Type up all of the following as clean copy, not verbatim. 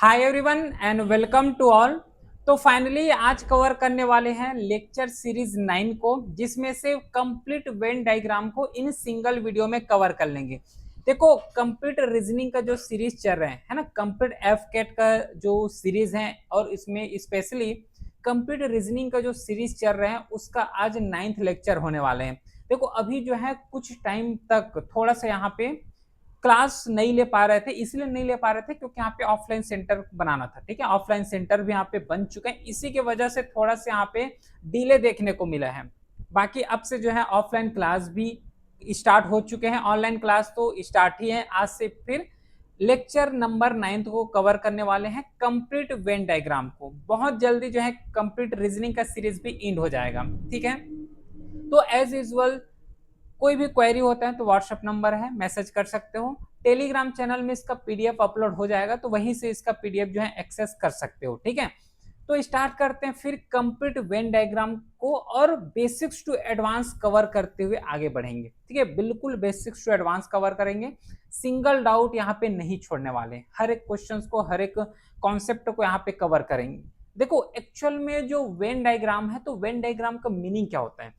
Hi everyone and welcome to all. तो finally आज cover करने वाले हैं लेक्चर सीरीज 9 को, जिसमें से कंप्लीट वेन डायग्राम को इन सिंगल वीडियो में कवर कर लेंगे। देखो, कंप्लीट रीजनिंग का जो सीरीज चल रहा है ना, कंप्लीट एफ कैट का जो सीरीज है और इसमें स्पेशली कंप्लीट रीजनिंग का जो सीरीज चल रहा है उसका आज 9th लेक्चर होने वाले हैं। देखो, अभी जो है कुछ टाइम तक थोड़ा सा यहाँ पे क्लास नहीं ले पा रहे थे, इसलिए नहीं ले पा रहे थे क्योंकि यहाँ पे ऑफलाइन सेंटर बनाना था। ठीक है, ऑफलाइन सेंटर भी यहाँ पे बन चुके हैं, इसी की वजह से थोड़ा सा यहाँ पे डिले देखने को मिला है। बाकी अब से जो है ऑफलाइन क्लास भी स्टार्ट हो चुके हैं, ऑनलाइन क्लास तो स्टार्ट ही है आज से। फिर लेक्चर नंबर 9 को कवर करने वाले हैं, कंप्लीट वेन डायग्राम को। बहुत जल्दी जो है कंप्लीट रीजनिंग का सीरीज भी एंड हो जाएगा। ठीक है, तो एज यूजुअल कोई भी क्वेरी होता है तो व्हाट्सएप नंबर है, मैसेज कर सकते हो। टेलीग्राम चैनल में इसका पीडीएफ अपलोड हो जाएगा, तो वहीं से इसका पीडीएफ जो है एक्सेस कर सकते हो। ठीक है, तो स्टार्ट करते हैं फिर कंप्लीट वेन डायग्राम को, और बेसिक्स टू एडवांस कवर करते हुए आगे बढ़ेंगे। ठीक है, बिल्कुल बेसिक्स टू एडवांस कवर करेंगे, सिंगल डाउट यहाँ पे नहीं छोड़ने वाले, हर एक क्वेश्चन को, हर एक कॉन्सेप्ट को यहाँ पे कवर करेंगे। देखो, एक्चुअल में जो वेन डायग्राम है, तो वेन डायग्राम का मीनिंग क्या होता है।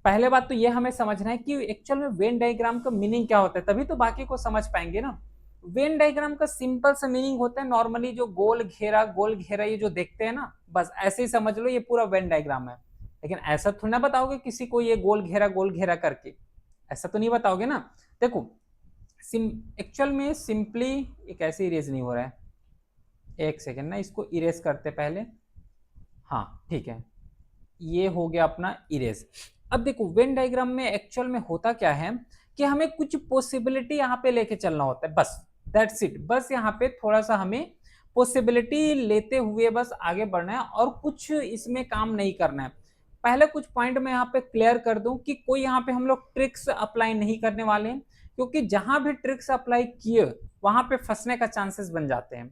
पहले बात तो ये हमें समझना है कि एक्चुअल में वेन डायग्राम का मीनिंग क्या होता है, तभी तो बाकी को समझ पाएंगे ना। वेन डायग्राम का सिंपल सा मीनिंग होता है, नॉर्मली जो गोल घेरा ये जो देखते हैं ना, बस ऐसे ही समझ लो ये पूरा वेन डायग्राम है। लेकिन ऐसा थोड़ी ना बताओगे किसी को ये गोल घेरा करके, ऐसा तो नहीं बताओगे ना। देखो, एक्चुअल में सिंपली एक ऐसे इरेज नहीं हो रहा है, एक सेकेंड ना, इसको इरेज करते पहले। हाँ ठीक है, ये हो गया अपना इरेज। अब देखो, वेन डायग्राम में एक्चुअल में होता क्या है कि हमें कुछ पॉसिबिलिटी यहाँ पे लेके चलना होता है, बस दैट्स इट। बस यहाँ पे थोड़ा सा हमें पॉसिबिलिटी लेते हुए बस आगे बढ़ना है, और कुछ इसमें काम नहीं करना है। पहले कुछ पॉइंट में यहाँ पे क्लियर कर दूं कि कोई यहाँ पे हम लोग ट्रिक्स अप्लाई नहीं करने वाले हैं, क्योंकि जहां भी ट्रिक्स अप्लाई किए वहां पे फंसने का चांसेस बन जाते हैं।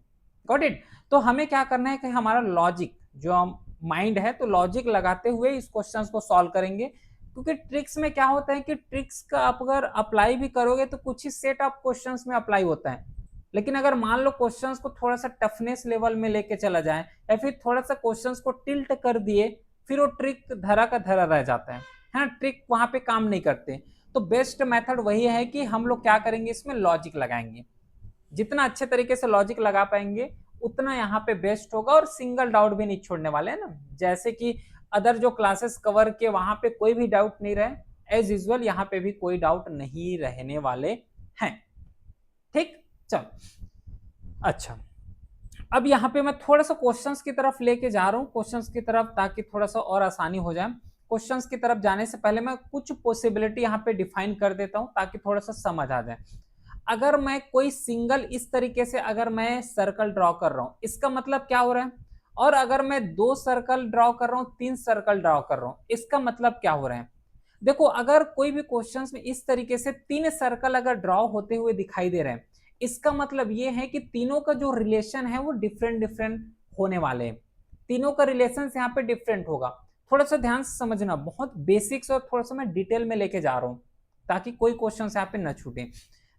Got it. तो हमें क्या करना है कि हमारा लॉजिक जो माइंड है, तो लॉजिक लगाते हुए इस क्वेश्चंस को सॉल्व करेंगे। क्योंकि ट्रिक्स में क्या होता है कि ट्रिक्स का आप अगर अप्लाई भी करोगे तो कुछ ही सेट ऑफ क्वेश्चंस में अप्लाई होता है, लेकिन अगर मान लो क्वेश्चंस को थोड़ा सा टफनेस लेवल में लेके चला जाए, या फिर थोड़ा सा क्वेश्चंस को टिल्ट कर दिए, फिर वो ट्रिक धरा का धरा रह जाता है ना, ट्रिक वहां पे काम नहीं करते। तो बेस्ट मेथड वही है कि हम लोग क्या करेंगे, इसमें लॉजिक लगाएंगे। जितना अच्छे तरीके से लॉजिक लगा पाएंगे उतना यहाँ पे बेस्ट होगा, और सिंगल डाउट भी नहीं छोड़ने वाले हैं ना। जैसे कि अदर जो क्लासेस कवर के वहां पे कोई भी डाउट नहीं रहे, एज यूजुअल यहाँ पे भी कोई डाउट नहीं रहने वाले हैं। ठीक, चलो अच्छा, अब यहाँ पे मैं थोड़ा सा क्वेश्चंस की तरफ लेके जा रहा हूँ, क्वेश्चंस की तरफ, ताकि थोड़ा सा और आसानी हो जाए। क्वेश्चंस की तरफ जाने से पहले मैं कुछ पॉसिबिलिटी यहाँ पे डिफाइन कर देता हूँ, ताकि थोड़ा सा समझ आ जाए। अगर मैं कोई सिंगल इस तरीके से अगर मैं सर्कल ड्रॉ कर रहा हूं, इसका मतलब क्या हो रहा है। और अगर मैं 2 सर्कल ड्रॉ कर रहा हूं, 3 सर्कल ड्रॉ कर रहा हूं, इसका मतलब क्या हो रहा है। देखो, अगर कोई भी क्वेश्चंस में इस तरीके से 3 सर्कल अगर ड्रॉ होते हुए दिखाई दे रहे हैं, इसका मतलब ये है कि तीनों का जो रिलेशन है वो डिफरेंट डिफरेंट होने वाले हैं। तीनों का रिलेशन यहाँ पे डिफरेंट होगा। थोड़ा सा ध्यान से समझना, बहुत बेसिक्स और थोड़ा सा मैं डिटेल में लेके जा रहा हूं, ताकि कोई क्वेश्चन यहाँ पे न छूटे।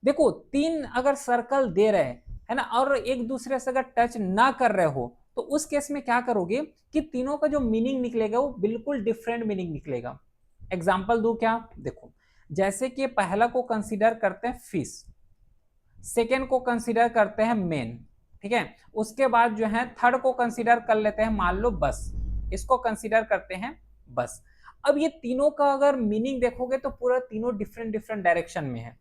देखो, 3 अगर सर्कल दे रहे हैं है ना, और एक दूसरे से अगर टच ना कर रहे हो, तो उस केस में क्या करोगे कि तीनों का जो मीनिंग निकलेगा वो बिल्कुल डिफरेंट मीनिंग निकलेगा। एग्जाम्पल दू क्या, देखो, जैसे कि पहला को कंसीडर करते हैं फिश, सेकेंड को कंसीडर करते हैं मेन, ठीक है, उसके बाद जो है थर्ड को कंसीडर कर लेते हैं, मान लो बस, इसको कंसीडर करते हैं बस। अब ये तीनों का अगर मीनिंग देखोगे तो पूरा तीनों डिफरेंट डिफरेंट डायरेक्शन में है,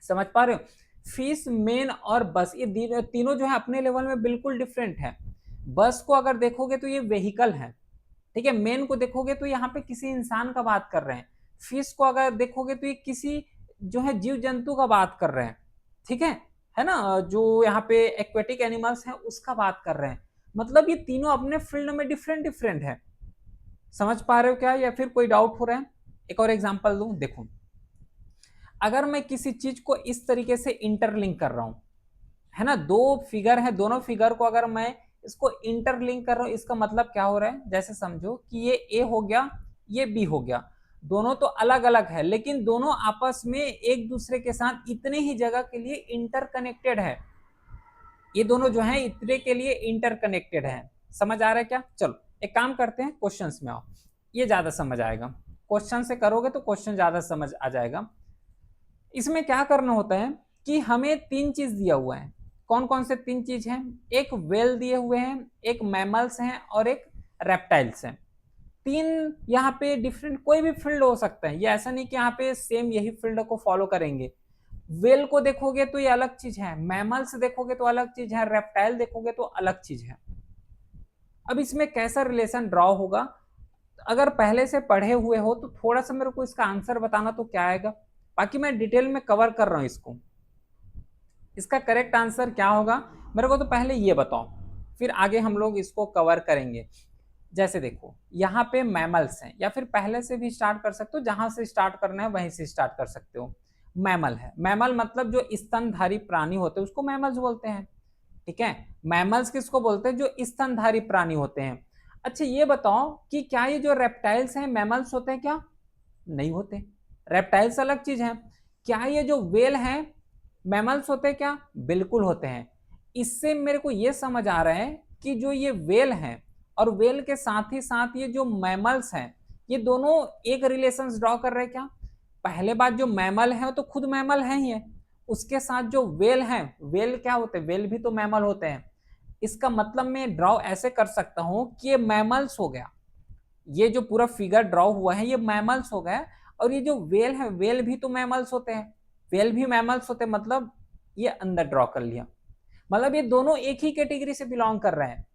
समझ पा रहे हो। फिश, मेन और बस, ये तीनों जो है अपने लेवल में बिल्कुल डिफरेंट है। बस को अगर देखोगे तो ये व्हीकल है, ठीक है। मेन को देखोगे तो यहाँ पे किसी इंसान का बात कर रहे हैं। फिश को अगर देखोगे तो ये किसी जो है जीव जंतु का बात कर रहे हैं, ठीक है ना, जो यहाँ पे एक्वेटिक एनिमल्स है उसका बात कर रहे हैं। मतलब ये तीनों अपने फील्ड में डिफरेंट डिफरेंट है। समझ पा रहे हो क्या, या फिर कोई डाउट हो रहा है। एक और एग्जांपल दूं, देखो, अगर मैं किसी चीज को इस तरीके से इंटरलिंक कर रहा हूं, है ना, 2 फिगर है, दोनों फिगर को अगर मैं इसको इंटरलिंक कर रहा हूं, इसका मतलब क्या हो रहा है, जैसे समझो कि ये ए हो गया, ये बी हो गया। दोनों तो अलग अलग है, लेकिन दोनों आपस में एक दूसरे के साथ इतने ही जगह के लिए इंटरकनेक्टेड है। ये दोनों जो है इतने के लिए इंटरकनेक्टेड है। समझ आ रहा है क्या? चलो एक काम करते हैं, क्वेश्चंस में आओ, ये ज्यादा समझ आएगा। क्वेश्चन से करोगे तो क्वेश्चन ज्यादा समझ आ जाएगा। इसमें क्या करना होता है कि हमें तीन चीज दिया हुआ है। कौन कौन से तीन चीज हैं? एक वेल दिए हुए हैं, एक मैमल्स हैं और एक रेप्टाइल्स हैं। तीन यहाँ पे डिफरेंट कोई भी फील्ड हो सकता है, ये ऐसा नहीं कि यहाँ पे सेम यही फील्ड को फॉलो करेंगे। वेल को देखोगे तो ये अलग चीज है, मैमल्स देखोगे तो अलग चीज है, रेप्टाइल देखोगे तो अलग चीज है। अब इसमें कैसा रिलेशन ड्रॉ होगा? अगर पहले से पढ़े हुए हो तो थोड़ा सा मेरे को इसका आंसर बताना तो क्या आएगा, बाकी मैं डिटेल में कवर कर रहा हूं इसको। इसका करेक्ट आंसर क्या होगा मेरे को तो पहले ये बताओ, फिर आगे हम लोग इसको कवर करेंगे। जैसे देखो यहाँ पे मैमल्स हैं, या फिर पहले से भी स्टार्ट कर सकते हो, जहां से स्टार्ट करना है वहीं से स्टार्ट कर सकते हो। मैमल है, मैमल मतलब जो स्तनधारी प्राणी होते हैं उसको मैमल्स बोलते हैं। ठीक है, मैमल्स किसको बोलते हैं? जो स्तनधारी प्राणी होते हैं। अच्छा ये बताओ कि क्या ये जो रेप्टाइल्स हैं मैमल्स होते हैं क्या? नहीं होते, रेप्टाइल्स अलग चीज है। क्या ये जो वेल हैं मैमल्स होते हैं क्या? बिल्कुल होते हैं। इससे मेरे को ये समझ आ रहा है कि जो ये वेल हैं और वेल के साथ ही साथ ये जो मैमल्स हैं, ये दोनों एक रिलेशन ड्रॉ कर रहे हैं क्या? पहले बात जो मैमल है वो तो खुद मैमल है ही है, उसके साथ जो वेल हैं, वेल क्या होते हैं? वेल भी तो मैमल होते हैं। इसका मतलब मैं ड्रॉ ऐसे कर सकता हूं कि ये मैमल्स हो गया, ये जो पूरा फिगर ड्रॉ हुआ है ये मैमल्स हो गया। और ये जो वेल है, वेल भी तो मैमल्स होते हैं, वेल भी मैमल्स होते हैं, मतलब ये अंदर ड्रॉ कर लिया। मतलब ये दोनों एक ही कैटेगरी से बिलोंग कर रहे हैं,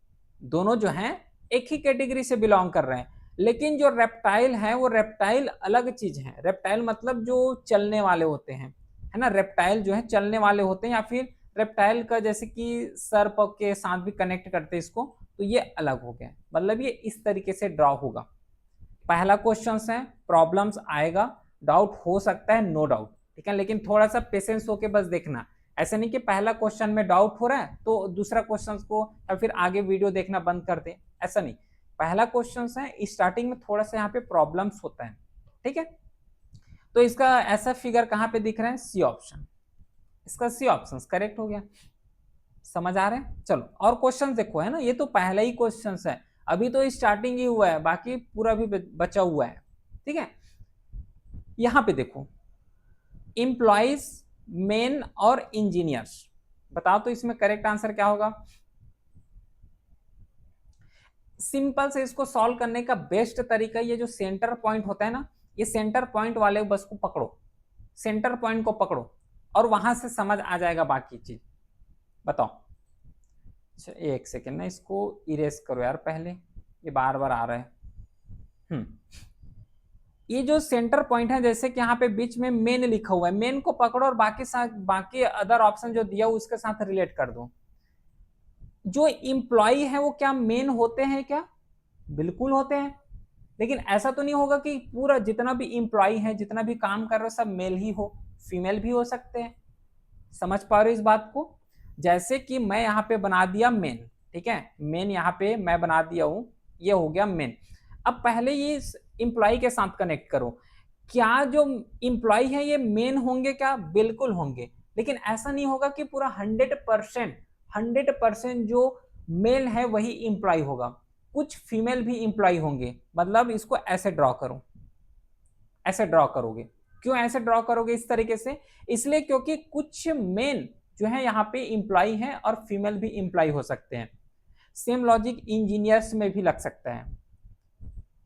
दोनों जो हैं एक ही कैटेगरी से बिलोंग कर रहे हैं। लेकिन जो रेप्टाइल है वो रेप्टाइल अलग चीज है। रेप्टाइल मतलब जो चलने वाले होते हैं, है ना, रेप्टाइल जो है चलने वाले होते हैं, या फिर रेप्टाइल का जैसे कि सर्प के साथ भी कनेक्ट करते हैं इसको, तो ये अलग हो गया। मतलब ये इस तरीके से ड्रॉ होगा। पहला क्वेश्चन है, प्रॉब्लम्स आएगा, डाउट हो सकता है, नो डाउट, ठीक है, लेकिन थोड़ा सा पेशेंस होके बस देखना। ऐसा नहीं कि पहला क्वेश्चन में डाउट हो रहा है तो दूसरा क्वेश्चन को या फिर आगे वीडियो देखना बंद कर दे, ऐसा नहीं। पहला क्वेश्चन है, स्टार्टिंग में थोड़ा सा यहाँ पे प्रॉब्लम्स होता है, ठीक है। तो इसका ऐसा फिगर कहाँ पे दिख रहा है? सी ऑप्शन, इसका सी ऑप्शन करेक्ट हो गया। समझ आ रहा है? चलो और क्वेश्चन देखो, है ना, ये तो पहला ही क्वेश्चन है, अभी तो स्टार्टिंग ही हुआ है, बाकी पूरा भी बचा हुआ है, ठीक है। यहां पे देखो, इंप्लॉइज, मेन और इंजीनियर्स, बताओ तो इसमें करेक्ट आंसर क्या होगा? सिंपल से इसको सॉल्व करने का बेस्ट तरीका, ये जो सेंटर पॉइंट होता है ना, ये सेंटर पॉइंट वाले बस को पकड़ो, सेंटर पॉइंट को पकड़ो और वहां से समझ आ जाएगा बाकी चीज। बताओ। अच्छा एक सेकेंड ना, इसको इरेज करो यार, पहले ये बार बार आ रहा है। ये जो सेंटर पॉइंट है, जैसे कि यहाँ पे बीच में मेन लिखा हुआ है, मेन को पकड़ो और बाकी अदर ऑप्शन जो दिया उसके साथ रिलेट कर दो। जो इंप्लॉई है वो क्या मेन होते हैं क्या? बिल्कुल होते हैं, लेकिन ऐसा तो नहीं होगा कि पूरा जितना भी इंप्लॉई है, जितना भी काम कर रहे हो सब मेल ही हो, फीमेल भी हो सकते हैं। समझ पा रहे हो इस बात को? जैसे कि मैं यहाँ पे बना दिया मेन, ठीक है, मेन यहाँ पे मैं बना दिया हूं, ये हो गया मेन। अब पहले ये इंप्लॉई के साथ कनेक्ट करो, क्या जो इंप्लॉई है ये मेन होंगे क्या? बिल्कुल होंगे, लेकिन ऐसा नहीं होगा कि पूरा 100% जो मेल है वही इंप्लॉई होगा, कुछ फीमेल भी इंप्लॉई होंगे। मतलब इसको ऐसे ड्रॉ करो, ऐसे ड्रॉ करोगे। क्यों ऐसे ड्रॉ करोगे इस तरीके से? इसलिए क्योंकि कुछ मेन जो है यहाँ पे इंप्लॉई है और फीमेल भी इंप्लॉई हो सकते हैं। सेम लॉजिक इंजीनियर्स में भी लग सकता है।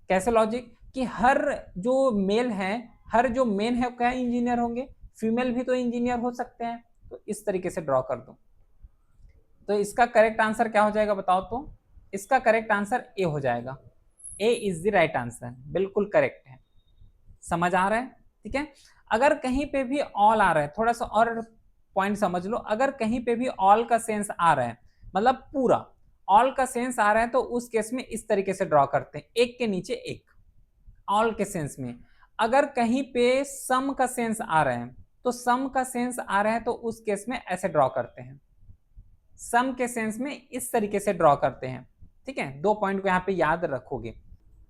कैसे लॉजिक? कि हर जो मेल है, हर जो मेन है क्या इंजीनियर होंगे, फीमेल भी तो इंजीनियर हो सकते हैं। तो इस तरीके से ड्रॉ कर दो। तो इसका करेक्ट आंसर क्या हो जाएगा बताओ तो? इसका करेक्ट आंसर ए हो जाएगा। ए इज द राइट आंसर, बिल्कुल करेक्ट है। समझ आ रहा है? ठीक है। अगर कहीं पे भी ऑल आ रहा है, थोड़ा सा और पॉइंट समझ लो, अगर कहीं पे भी ऑल का सेंस आ रहा है, मतलब पूरा ऑल का सेंस आ रहा है, तो उस केस में इस तरीके से ड्रॉ करते हैं, एक के नीचे एक, ऑल के सेंस में। अगर कहीं पे सम का सेंस आ रहा है, तो सम का सेंस आ रहा है तो उस केस में ऐसे ड्रॉ करते हैं, सम के सेंस में इस तरीके से ड्रॉ करते हैं। ठीक है, दो पॉइंट को यहाँ पे याद रखोगे।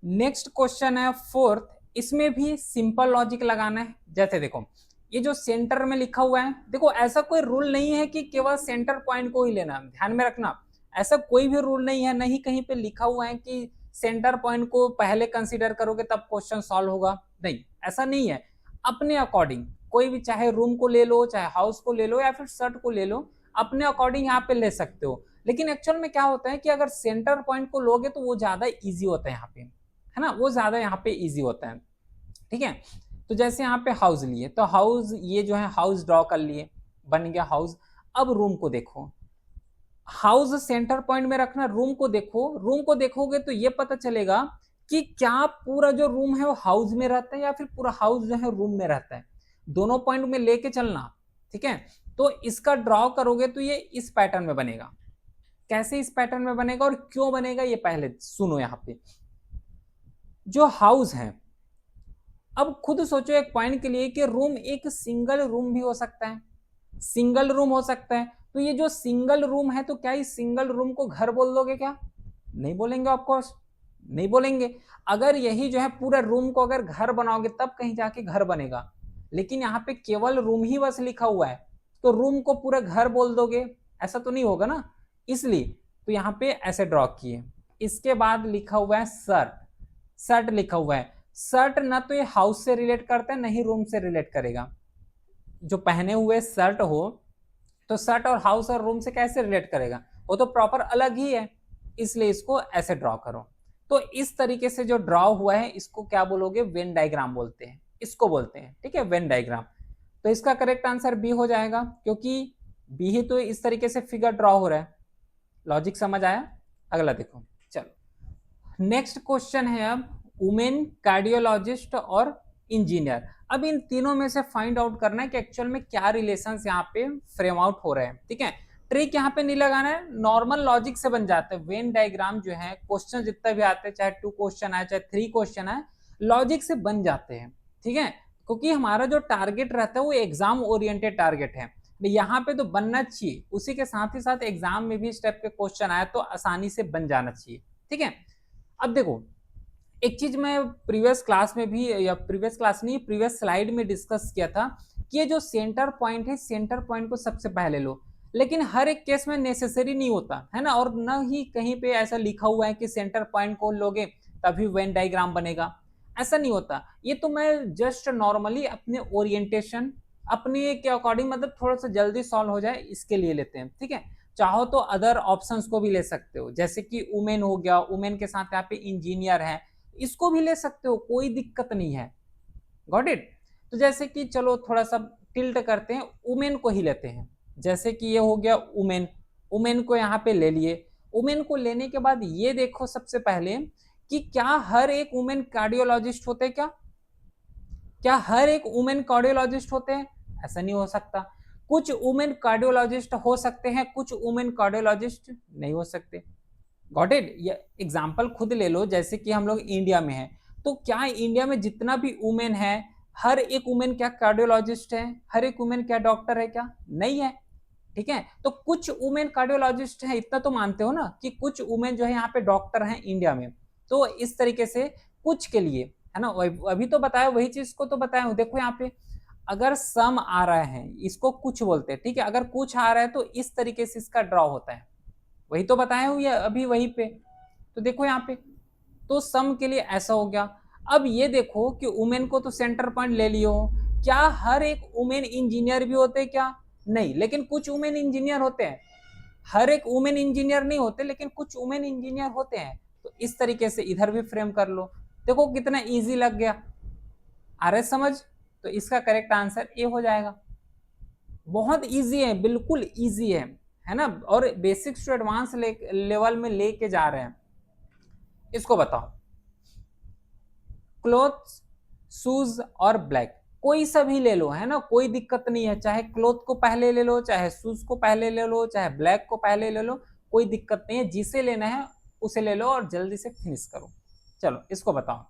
नेक्स्ट क्वेश्चन है फोर्थ, इसमें भी सिंपल लॉजिक लगाना है। जैसे देखो ये जो सेंटर में लिखा हुआ है, देखो ऐसा कोई रूल नहीं है कि केवल सेंटर पॉइंट को ही लेना, ध्यान में रखना, ऐसा कोई भी रूल नहीं है, नहीं कहीं पे लिखा हुआ है कि सेंटर पॉइंट को पहले कंसीडर करोगे तब क्वेश्चन सॉल्व होगा, नहीं, ऐसा नहीं है। अपने अकॉर्डिंग कोई भी, चाहे रूम को ले लो, चाहे हाउस को ले लो, या फिर शर्ट को ले लो, अपने अकॉर्डिंग यहाँ पे ले सकते हो। लेकिन एक्चुअल में क्या होता है कि अगर सेंटर पॉइंट को लोगे तो वो ज्यादा इजी होता है यहाँ पे, है ना, वो ज्यादा यहाँ पे इजी होता है, ठीक है। तो जैसे यहाँ पे हाउस लिए, तो हाउस ये जो है हाउस ड्रॉ कर लिए, बन गया हाउस। अब रूम को देखो, हाउस सेंटर पॉइंट में रखना, रूम को देखो, रूम को देखोगे तो ये पता चलेगा कि क्या पूरा जो रूम है वो हाउस में रहता है या फिर पूरा हाउस जो है रूम में रहता है, दोनों पॉइंट में लेके चलना, ठीक है। तो इसका ड्रॉ करोगे तो ये इस पैटर्न में बनेगा। कैसे इस पैटर्न में बनेगा और क्यों बनेगा ये पहले सुनो। यहाँ पे जो हाउस है, अब खुद सोचो एक पॉइंट के लिए कि रूम एक सिंगल रूम भी हो सकता है, सिंगल रूम हो सकता है। तो ये जो सिंगल रूम है, तो क्या इस सिंगल रूम को घर बोल दोगे क्या? नहीं बोलेंगे, ऑफकोर्स नहीं बोलेंगे। अगर यही जो है पूरा रूम को अगर घर बनाओगे तब कहीं जाके घर बनेगा, लेकिन यहाँ पे केवल रूम ही बस लिखा हुआ है, तो रूम को पूरा घर बोल दोगे, ऐसा तो नहीं होगा ना, इसलिए तो यहाँ पे ऐसे ड्रॉ किए। इसके बाद लिखा हुआ है शर्ट, शर्ट लिखा हुआ है। शर्ट ना तो ये हाउस से रिलेट करता है, ना ही रूम से रिलेट करेगा। जो पहने हुए शर्ट हो तो शर्ट और हाउस और रूम से कैसे रिलेट करेगा, वो तो प्रॉपर अलग ही है, इसलिए इसको ऐसे ड्रॉ करो। तो इस तरीके से जो ड्रॉ हुआ है इसको क्या बोलोगे? वेन डायग्राम बोलते हैं, इसको बोलते हैं, ठीक है, वेन डायग्राम। तो इसका करेक्ट आंसर बी हो जाएगा, क्योंकि बी ही तो इस तरीके से फिगर ड्रॉ हो रहा है। लॉजिक समझ आया? अगला देखो, चलो नेक्स्ट क्वेश्चन है अब वुमेन कार्डियोलॉजिस्ट और इंजीनियर। अब इन तीनों में से फाइंड आउट करना है कि एक्चुअल में क्या रिलेशंस यहाँ पे फ्रेम आउट हो रहे हैं, ठीक है। ट्रिक यहाँ पे नहीं लगाना है, नॉर्मल लॉजिक से बन जाते हैं। वेन डायग्राम जो है क्वेश्चन जितना भी आते हैं, चाहे 2 क्वेश्चन आए चाहे 3 क्वेश्चन आए, लॉजिक से बन जाते हैं, ठीक है। क्योंकि हमारा जो टारगेट रहता है वो एग्जाम ओरिएंटेड टारगेट है, यहाँ पे तो बनना चाहिए, उसी के साथ ही साथ एग्जाम में भी स्टेप के क्वेश्चन आए तो आसानी से बन जाना चाहिए, ठीक है। अब देखो एक चीज मैं प्रीवियस क्लास में भी, या प्रीवियस क्लास नहीं, प्रीवियस स्लाइड में डिस्कस किया था कि ये जो सेंटर पॉइंट है, सेंटर पॉइंट को सबसे पहले लो, लेकिन हर एक केस में नेसेसरी नहीं होता है ना, और न ही कहीं पे ऐसा लिखा हुआ है कि सेंटर पॉइंट को लोगे तभी वेन डायग्राम बनेगा, ऐसा नहीं होता। ये तो मैं जस्ट नॉर्मली अपने ओरिएंटेशन, अपने के अकॉर्डिंग, मतलब थोड़ा सा जल्दी सॉल्व हो जाए इसके लिए लेते हैं, ठीक है। चाहो तो अदर ऑप्शंस को भी ले सकते हो, जैसे कि वुमेन हो गया, वुमेन के साथ यहाँ पे इंजीनियर है, इसको भी ले सकते हो, कोई दिक्कत नहीं है, गॉट इट। तो जैसे कि चलो थोड़ा सा टिल्ट करते हैं, वुमेन को ही लेते हैं, जैसे कि ये हो गया वुमेन, वुमेन को यहाँ पे ले लिए। वुमेन को लेने के बाद ये देखो सबसे पहले कि क्या हर एक वुमेन कार्डियोलॉजिस्ट होते हैं, क्या हर एक वुमेन कार्डियोलॉजिस्ट होते हैं? ऐसा नहीं हो सकता। कुछ वुमेन कार्डियोलॉजिस्ट हो सकते हैं, कुछ वुमेन कार्डियोलॉजिस्ट नहीं हो सकते, गॉट इट। ये एग्जाम्पल खुद ले लो, जैसे कि हम लोग इंडिया में हैं, तो क्या इंडिया में जितना भी वुमेन है, हर एक वुमेन क्या कार्डियोलॉजिस्ट है? हर एक वुमेन क्या डॉक्टर है? क्या नहीं है, ठीक है। तो कुछ वुमेन कार्डियोलॉजिस्ट है, इतना तो मानते हो ना कि कुछ वुमेन जो है यहाँ पे डॉक्टर हैं इंडिया में। तो इस तरीके से कुछ के लिए, है ना, अभी तो बताया, वही चीज को तो बताया हूँ। देखो यहाँ पे अगर सम आ रहा है इसको कुछ बोलते हैं, ठीक है, अगर कुछ आ रहा है तो इस तरीके से इसका ड्रॉ होता है, वही तो बताया हूँ ये अभी वहीं पे। तो देखो यहाँ पे तो सम के लिए ऐसा हो गया। अब ये देखो कि वुमेन को तो सेंटर पॉइंट ले लियो, क्या हर एक वुमेन इंजीनियर भी होते हैं? क्या नहीं, लेकिन कुछ वुमेन इंजीनियर होते हैं। हर एक वुमेन इंजीनियर नहीं होते, लेकिन कुछ वुमेन इंजीनियर होते हैं। तो इस तरीके से इधर भी फ्रेम कर लो, देखो कितना इजी लग गया, आ रहा है समझ? तो इसका करेक्ट आंसर ए हो जाएगा। बहुत इजी है, बिल्कुल इजी है ना, और बेसिक्स टू एडवांस लेवल में लेके जा रहे हैं। इसको बताओ, क्लोथ्स, शूज और ब्लैक, कोई सा भी ले लो, है ना, कोई दिक्कत नहीं है, चाहे क्लोथ को पहले ले लो, चाहे शूज को पहले ले लो, चाहे ब्लैक को पहले ले लो, कोई दिक्कत नहीं है, जिसे लेना है उसे ले लो और जल्दी से फिनिश करो। चलो इसको बताओ,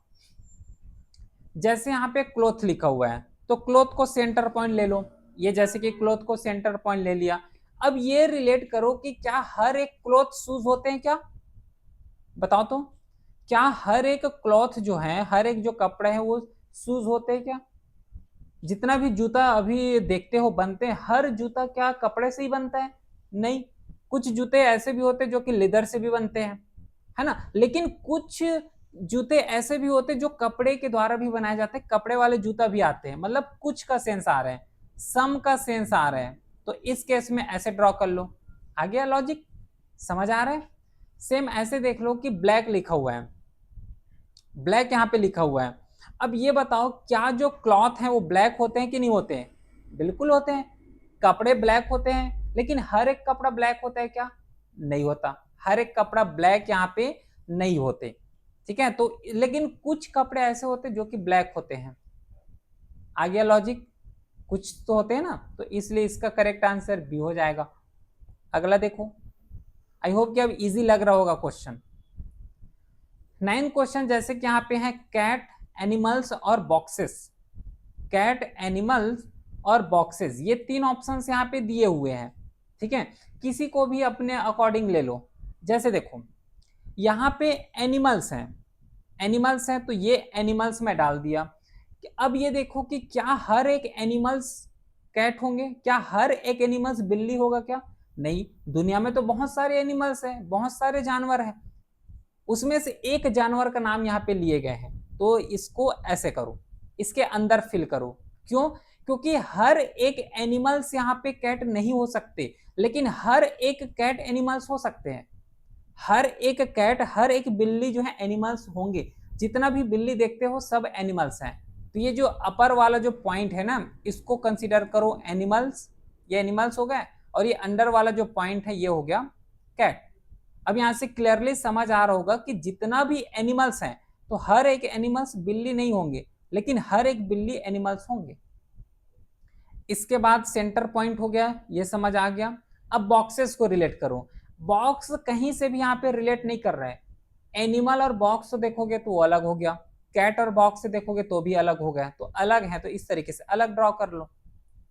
जैसे यहाँ पे क्लोथ लिखा हुआ है तो क्लोथ को सेंटर पॉइंट ले लो, ये जैसे कि क्लोथ को सेंटर पॉइंट ले लिया। अब ये रिलेट करो कि क्या हर एक क्लॉथ शूज होते हैं? क्या बताओ तो, क्या हर एक क्लॉथ जो है, हर एक जो कपड़े हैं वो शूज होते हैं क्या? जितना भी जूता अभी देखते हो बनते हैं, हर जूता क्या कपड़े से ही बनता है? नहीं, कुछ जूते ऐसे भी होते हैं जो कि लेदर से भी बनते हैं, है ना। लेकिन कुछ जूते ऐसे भी होते हैं जो कपड़े के द्वारा भी बनाए जाते हैं, कपड़े वाले जूता भी आते हैं। मतलब कुछ का सेंस आ रहा है, सम का सेंस आ रहा है। तो इस केस में ऐसे ड्रॉ कर लो। आ गया लॉजिक? समझ आ रहा है? सेम ऐसे देख लो कि ब्लैक लिखा हुआ है, ब्लैक यहाँ पे लिखा हुआ है। अब ये बताओ, क्या जो क्लॉथ है वो ब्लैक होते हैं कि नहीं होते हैं? बिल्कुल होते हैं। कपड़े ब्लैक होते हैं, लेकिन हर एक कपड़ा ब्लैक होता है क्या? नहीं होता। हर एक कपड़ा ब्लैक यहाँ पे नहीं होते, ठीक है। तो लेकिन कुछ कपड़े ऐसे होते हैं जो कि ब्लैक होते हैं। आ गया लॉजिक? कुछ तो होते हैं ना, तो इसलिए इसका करेक्ट आंसर बी हो जाएगा। अगला देखो, आई होप कि अब इजी लग रहा होगा क्वेश्चन। 9 क्वेश्चन जैसे कि यहाँ पे है कैट, एनिमल्स और बॉक्सेस। कैट, एनिमल्स और बॉक्सेस, ये 3 ऑप्शंस यहाँ पे दिए हुए हैं, ठीक है। किसी को भी अपने अकॉर्डिंग ले लो। जैसे देखो, यहाँ पे एनिमल्स हैं, एनिमल्स हैं तो ये एनिमल्स में डाल दिया। अब ये देखो कि क्या हर एक एनिमल्स कैट होंगे? क्या हर एक एनिमल्स बिल्ली होगा क्या? नहीं, दुनिया में तो बहुत सारे एनिमल्स हैं, बहुत सारे जानवर हैं, उसमें से एक जानवर का नाम यहाँ पे लिए गए हैं। तो इसको ऐसे करो, इसके अंदर फिल करो। क्यों? क्योंकि हर एक एनिमल्स यहाँ पे कैट नहीं हो सकते, लेकिन हर एक कैट एनिमल्स हो सकते हैं। हर एक कैट, हर एक बिल्ली जो है एनिमल्स होंगे। जितना भी बिल्ली देखते हो सब एनिमल्स हैं। तो ये जो अपर वाला जो पॉइंट है ना, इसको कंसीडर करो एनिमल्स, ये एनिमल्स हो गए। और ये अंडर वाला जो पॉइंट है ये हो गया कैट। अब यहां से क्लियरली समझ आ रहा होगा कि जितना भी एनिमल्स हैं, तो हर एक एनिमल्स बिल्ली नहीं होंगे, लेकिन हर एक बिल्ली एनिमल्स होंगे। इसके बाद सेंटर पॉइंट हो गया, ये समझ आ गया। अब बॉक्सेस को रिलेट करो। बॉक्स कहीं से भी यहाँ पे रिलेट नहीं कर रहा है। एनिमल और बॉक्स तो देखोगे तो वो अलग हो गया, कैट और बॉक्स से देखोगे तो भी अलग हो गया। तो अलग है तो इस तरीके से अलग ड्रॉ कर लो।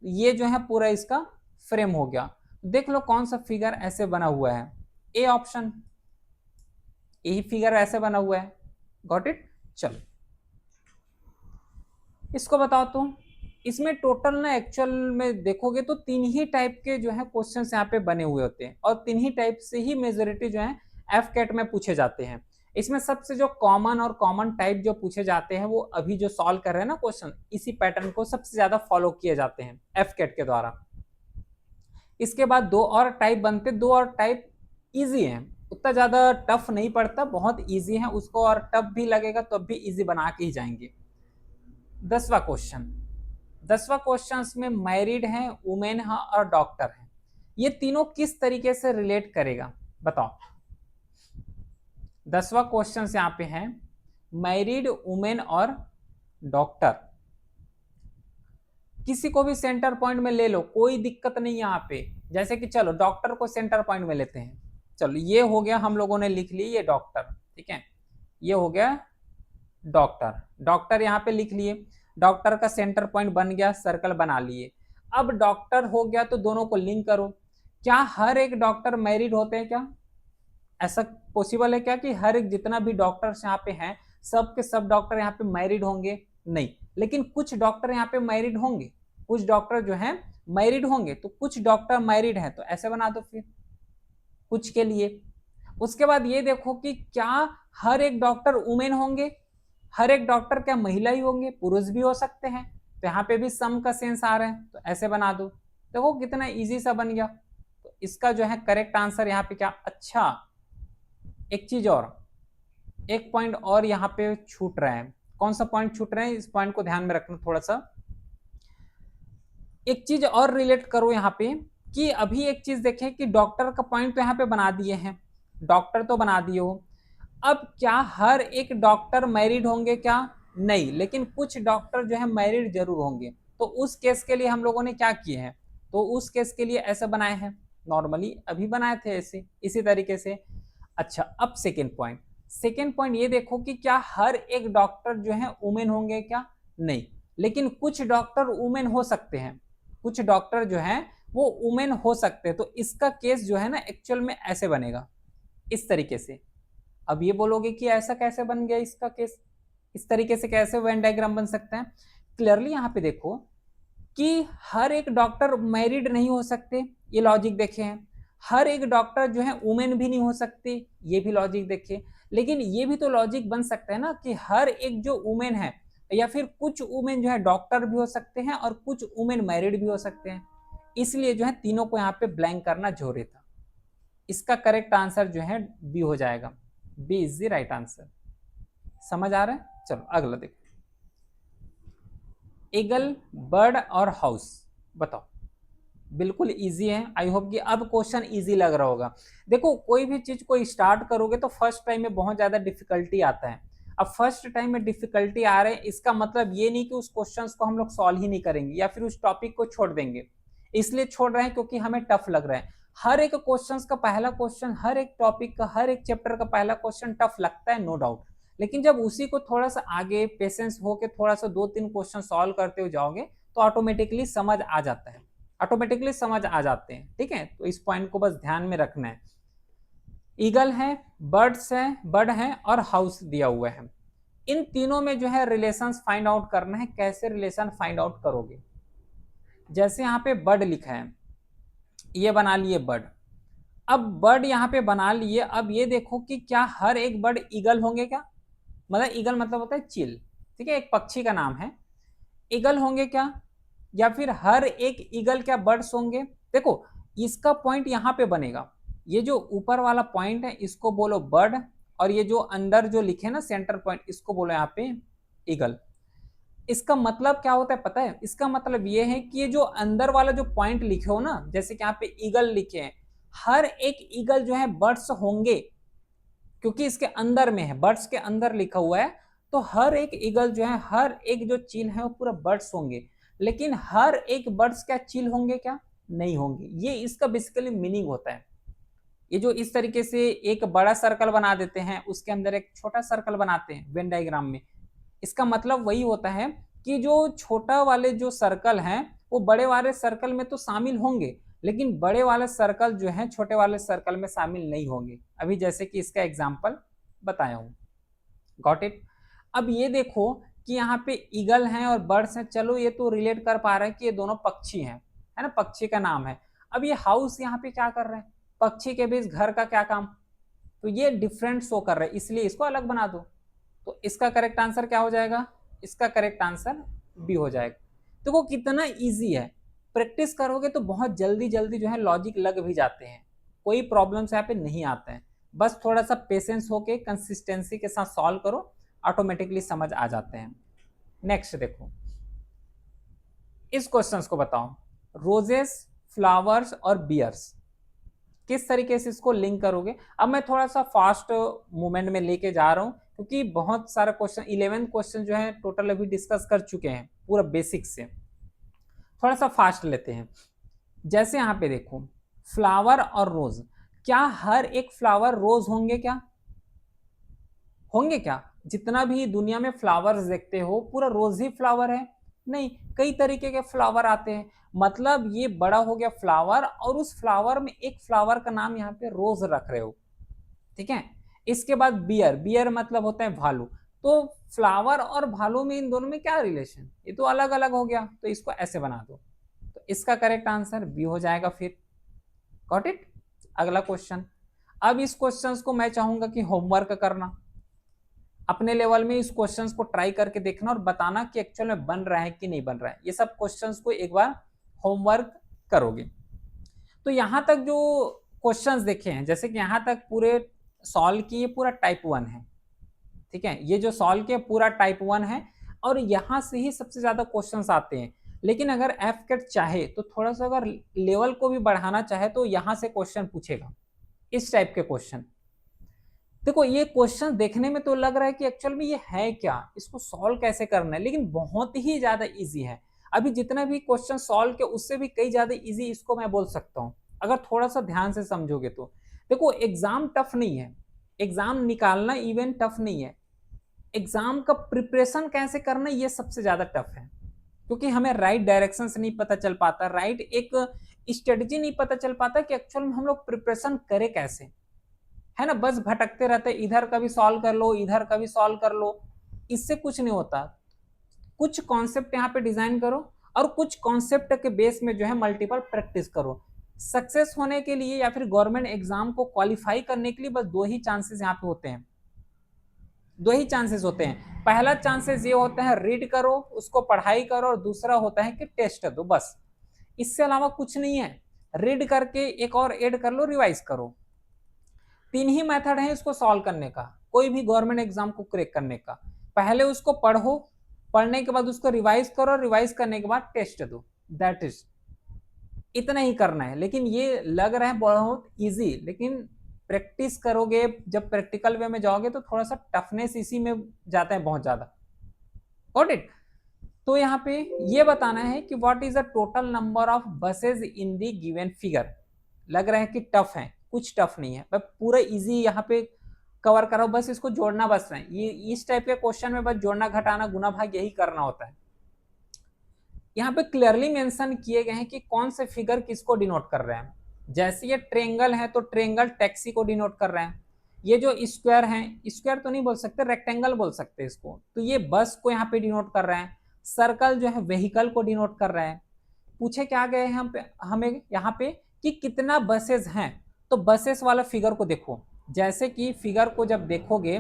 ये जो है पूरा इसका फ्रेम हो गया। देख लो कौन सा फिगर ऐसे बना हुआ है। ए ऑप्शन, यही फिगर ऐसे बना हुआ है। Got it? चलो इसको बताओ। तो इसमें टोटल ना एक्चुअल में देखोगे तो 3 ही टाइप के जो है क्वेश्चन यहाँ पे बने हुए होते हैं, और 3 ही टाइप से ही मेजोरिटी जो है एफ कैट में पूछे जाते हैं। इसमें सबसे जो कॉमन और कॉमन टाइप जो पूछे जाते हैं, वो अभी जो सॉल्व कर रहे हैं ना क्वेश्चन, इसी पैटर्न को सबसे ज्यादा फॉलो किए जाते हैं एफ कैट के द्वारा। इसके बाद 2 और टाइप बनते, 2 और टाइप इजी हैं, उतना ज्यादा टफ नहीं पड़ता, बहुत इजी है। उसको और टफ भी लगेगा तो भी इजी बना के ही जाएंगे। 10वां क्वेश्चन, 10वां क्वेश्चन में मैरिड है, वुमेन है और डॉक्टर है, ये तीनों किस तरीके से रिलेट करेगा बताओ। 10वां क्वेश्चन यहाँ पे है मैरिड, वुमेन और डॉक्टर। किसी को भी सेंटर पॉइंट में ले लो, कोई दिक्कत नहीं यहाँ पे। जैसे कि चलो डॉक्टर को सेंटर पॉइंट में लेते हैं। चलो ये हो गया, हम लोगों ने लिख ली ये डॉक्टर, ठीक है। ये हो गया डॉक्टर, डॉक्टर यहाँ पे लिख लिए। डॉक्टर का सेंटर पॉइंट बन गया, सर्कल बना लिए। अब डॉक्टर हो गया तो दोनों को लिंक करो। क्या हर एक डॉक्टर मैरिड होते हैं क्या? ऐसा पॉसिबल है क्या कि हर एक जितना भी डॉक्टर्स यहाँ पे हैं, सब के सब डॉक्टर यहाँ पे मैरिड होंगे? नहीं, लेकिन कुछ डॉक्टर यहाँ पे मैरिड होंगे, कुछ डॉक्टर जो है मैरिड होंगे। तो कुछ डॉक्टर मैरिड है तो ऐसे बना दो फिर कुछ के लिए। उसके बाद ये देखो कि क्या हर एक डॉक्टर वुमेन होंगे? हर एक डॉक्टर क्या महिला ही होंगे? पुरुष भी हो सकते हैं। तो यहाँ पे भी सम का सेंस आ रहा है तो ऐसे बना दो। देखो कितना इजी सा बन गया। तो इसका जो है करेक्ट आंसर यहाँ पे क्या, अच्छा एक चीज और, एक पॉइंट और यहाँ पे छूट रहा है। कौन सा पॉइंट छूट रहा है, इस पॉइंट को ध्यान में रखना थोड़ा सा। एक चीज और रिलेट करो यहाँ पे कि अभी एक चीज देखें कि डॉक्टर का पॉइंट तो यहाँ पे बना दिए हैं, डॉक्टर तो बना दिए हो। अब क्या हर एक डॉक्टर मैरिड होंगे क्या? नहीं, लेकिन कुछ डॉक्टर जो है मैरिड जरूर होंगे। तो उस केस के लिए हम लोगों ने क्या किए हैं, तो उस केस के लिए ऐसे बनाए हैं, नॉर्मली अभी बनाए थे ऐसे इसी तरीके से। अच्छा अब सेकेंड पॉइंट, सेकेंड पॉइंट ये देखो कि क्या हर एक डॉक्टर जो है वुमेन होंगे क्या? नहीं, लेकिन कुछ डॉक्टर वुमेन हो सकते हैं, कुछ डॉक्टर जो है वो वुमेन हो सकते हैं। तो इसका केस जो है ना एक्चुअल में ऐसे बनेगा, इस तरीके से। अब ये बोलोगे कि ऐसा कैसे बन गया इसका केस, इस तरीके से कैसे वेन डायग्राम बन सकता है? क्लियरली यहाँ पे देखो कि हर एक डॉक्टर मैरिड नहीं हो सकते, ये लॉजिक देखे हैं। हर एक डॉक्टर जो है वुमेन भी नहीं हो सकती, ये भी लॉजिक देखे। लेकिन ये भी तो लॉजिक बन सकता है ना कि हर एक जो वुमेन है या फिर कुछ वुमेन जो है डॉक्टर भी हो सकते हैं और कुछ वुमेन मैरिड भी हो सकते हैं। इसलिए जो है तीनों को यहाँ पे ब्लैंक करना जरूरी था। इसका करेक्ट आंसर जो है बी हो जाएगा। B is the right answer. समझ आ रहा है? चलो अगला देखो। ईगल, बर्ड और हाउस, बताओ। बिल्कुल इजी है। आई होप कि अब क्वेश्चन इजी लग रहा होगा। देखो कोई भी चीज को स्टार्ट करोगे तो फर्स्ट टाइम में बहुत ज्यादा डिफिकल्टी आता है। अब फर्स्ट टाइम में डिफिकल्टी आ रहे हैं, इसका मतलब ये नहीं कि उस क्वेश्चन को हम लोग सॉल्व ही नहीं करेंगे या फिर उस टॉपिक को छोड़ देंगे। इसलिए छोड़ रहे हैं क्योंकि हमें टफ लग रहा है। हर एक क्वेश्चन का पहला क्वेश्चन, हर एक टॉपिक का, हर एक चैप्टर का पहला क्वेश्चन टफ लगता है, नो डाउट। लेकिन जब उसी को थोड़ा सा आगे पेशेंस होके थोड़ा सा 2-3 क्वेश्चन सॉल्व करते हुए जाओगे तो ऑटोमेटिकली समझ आ जाता है, ऑटोमेटिकली समझ आ जाते हैं। ठीक है, तो इस पॉइंट को बस ध्यान में रखना है। ईगल है, बर्ड्स है, बर्ड है और हाउस दिया हुआ है। इन तीनों में जो है रिलेशंस फाइंड आउट करना है। कैसे रिलेशन फाइंड आउट करोगे? जैसे यहाँ पे बर्ड लिखा है, ये बना लिए बर्ड। अब बर्ड यहाँ पे बना लिए, अब ये देखो कि क्या हर एक बर्ड ईगल होंगे क्या? मतलब ईगल मतलब होता है चिल, ठीक है, एक पक्षी का नाम है। ईगल होंगे क्या? या फिर हर एक ईगल क्या बर्ड्स होंगे? देखो इसका पॉइंट यहाँ पे बनेगा। ये जो ऊपर वाला पॉइंट है इसको बोलो बर्ड, और ये जो अंदर जो लिखे ना सेंटर पॉइंट, इसको बोलो यहाँ पे ईगल। इसका मतलब क्या होता है पता है? इसका मतलब ये है कि ये जो अंदर वाला जो पॉइंट लिखे हो ना, जैसे कि यहाँ पे ईगल लिखे हैं, हर एक ईगल जो है बर्ड्स होंगे, क्योंकि इसके अंदर में है, बर्ड्स के अंदर लिखा हुआ है। तो हर एक ईगल जो है, हर एक जो चील है वो पूरा बर्ड्स होंगे। लेकिन हर एक बर्ड्स क्या चील होंगे क्या? नहीं होंगे। ये इसका बेसिकली मीनिंग होता है। ये जो इस तरीके से एक बड़ा सर्कल बना देते हैं, उसके अंदर एक छोटा सर्कल बनाते हैं वेन डायग्राम में, इसका मतलब वही होता है कि जो छोटा वाले जो सर्कल हैं वो बड़े वाले सर्कल में तो शामिल होंगे, लेकिन बड़े वाले सर्कल जो है छोटे वाले सर्कल में शामिल नहीं होंगे। अभी जैसे कि इसका एग्जांपल बताया हूं। Got it? अब ये देखो कि यहाँ पे ईगल हैं और बर्ड्स हैं, चलो ये तो रिलेट कर पा रहे हैं कि ये दोनों पक्षी हैं, है ना, पक्षी का नाम है। अब ये हाउस यहाँ पे क्या कर रहे हैं? पक्षी के बीच घर का क्या काम? तो ये डिफरेंट शो कर रहे हैं, इसलिए इसको अलग बना दो। तो इसका करेक्ट आंसर क्या हो जाएगा? इसका करेक्ट आंसर बी हो जाएगा। देखो कितना इजी है, प्रैक्टिस करोगे तो बहुत जल्दी जल्दी जो है लॉजिक लग भी जाते हैं, कोई प्रॉब्लम्स यहाँ पे नहीं आते हैं। बस थोड़ा सा पेशेंस होके कंसिस्टेंसी के साथ सॉल्व करो, ऑटोमेटिकली समझ आ जाते हैं। नेक्स्ट देखो, इस क्वेश्चंस को बताओ। रोजेस, फ्लावर्स और बियर्स, किस तरीके से इसको लिंक करोगे? अब मैं थोड़ा सा फास्ट मूवमेंट में लेके जा रहा हूं क्योंकि बहुत सारा क्वेश्चन, 11 क्वेश्चन जो है टोटल अभी डिस्कस कर चुके हैं पूरा बेसिक से। थोड़ा सा फास्ट लेते हैं। जैसे यहाँ पे देखो फ्लावर और रोज, क्या हर एक फ्लावर रोज होंगे क्या? होंगे क्या? जितना भी दुनिया में फ्लावर्स देखते हो पूरा रोज ही फ्लावर है? नहीं, कई तरीके के फ्लावर आते हैं। मतलब ये बड़ा हो गया फ्लावर और उस फ्लावर में एक फ्लावर का नाम यहाँ पे रोज रख रहे हो, ठीक है। इसके बाद बियर, बियर मतलब होता है भालू। तो फ्लावर और भालू में, इन दोनों में क्या रिलेशन? ये तो अलग अलग हो गया, तो इसको ऐसे बना दो। तो इसका करेक्ट आंसर बी हो जाएगा फिर। Got it? अगला क्वेश्चन। अब इस क्वेश्चन को मैं चाहूंगा कि होमवर्क करना, अपने लेवल में इस क्वेश्चंस को ट्राई करके देखना और बताना कि एक्चुअल में बन रहा है कि नहीं बन रहा है। ये सब क्वेश्चंस को एक बार होमवर्क करोगे। तो यहां तक जो क्वेश्चंस देखे हैं, जैसे कि यहां तक पूरे सॉल्व किए, पूरा टाइप 1 है, ठीक है। ये जो सॉल्व किया पूरा टाइप 1 है और यहां से ही सबसे ज्यादा क्वेश्चंस आते हैं। लेकिन अगर एफकेट चाहे तो थोड़ा सा अगर लेवल को भी बढ़ाना चाहे तो यहां से क्वेश्चन पूछेगा, इस टाइप के क्वेश्चन। देखो ये क्वेश्चन देखने में तो लग रहा है कि एक्चुअल में ये है क्या, इसको सॉल्व कैसे करना है, लेकिन बहुत ही ज्यादा इजी है। अभी जितना भी क्वेश्चन सॉल्व किया उससे भी कई ज्यादा इजी इसको मैं बोल सकता हूँ, अगर थोड़ा सा ध्यान से समझोगे तो। देखो एग्जाम टफ नहीं है, एग्जाम निकालना इवन टफ नहीं है, एग्जाम का प्रिपरेशन कैसे करना ये सबसे ज्यादा टफ है। क्योंकि हमें राइट डायरेक्शन से नहीं पता चल पाता, राइट एक स्ट्रेटजी नहीं पता चल पाता कि एक्चुअल में हम लोग प्रिपरेशन करें कैसे, है ना। बस भटकते रहते, इधर का भी सॉल्व कर लो, इधर का भी सॉल्व कर लो, इससे कुछ नहीं होता। कुछ कॉन्सेप्ट यहाँ पे डिजाइन करो और कुछ कॉन्सेप्ट के बेस में जो है मल्टीपल प्रैक्टिस करो। सक्सेस होने के लिए या फिर गवर्नमेंट एग्जाम को क्वालिफाई करने के लिए बस दो ही चांसेस यहाँ पे होते हैं, दो ही चांसेस होते हैं। पहला चांसेस ये होता है रीड करो, उसको पढ़ाई करो, और दूसरा होता है कि टेस्ट दो, बस इससे अलावा कुछ नहीं है। रीड करके एक और ऐड कर लो, रिवाइज करो। तीन ही मेथड है इसको सॉल्व करने का, कोई भी गवर्नमेंट एग्जाम को क्रैक करने का। पहले उसको पढ़ो, पढ़ने के बाद उसको रिवाइज करो, रिवाइज करने के बाद टेस्ट दो, दैट इज, इतना ही करना है। लेकिन ये लग रहा है बहुत इजी, लेकिन प्रैक्टिस करोगे, जब प्रैक्टिकल वे में जाओगे तो थोड़ा सा टफनेस इसी में जाता है बहुत ज्यादा। Got it. तो यहाँ पे ये बताना है कि what is the total number of buses in the given figure. लग रहा है कि टफ है, कुछ टफ नहीं है, बस पूरा इजी यहाँ पे कवर करो, बस इसको जोड़ना बस है। ये इस टाइप के क्वेश्चन में बस जोड़ना घटाना गुना भाग यही करना होता है। यहाँ पे क्लियरली मेंशन किए गए हैं कि कौन से फिगर किसको डिनोट कर रहे हैं। जैसे ये ट्रेंगल है तो ट्रेंगल टैक्सी को डिनोट कर रहे हैं। ये जो स्क्वायर है, स्क्वायर तो नहीं बोल सकते, रेक्टेंगल बोल सकते इसको, तो ये बस को यहाँ पे डिनोट कर रहे हैं। सर्कल जो है व्हीकल को डिनोट कर रहा है। पूछे क्या गए हैं हमें यहाँ पे कि कितना बसेस हैं, तो बसेस वाला फिगर को देखो। जैसे कि फिगर को जब देखोगे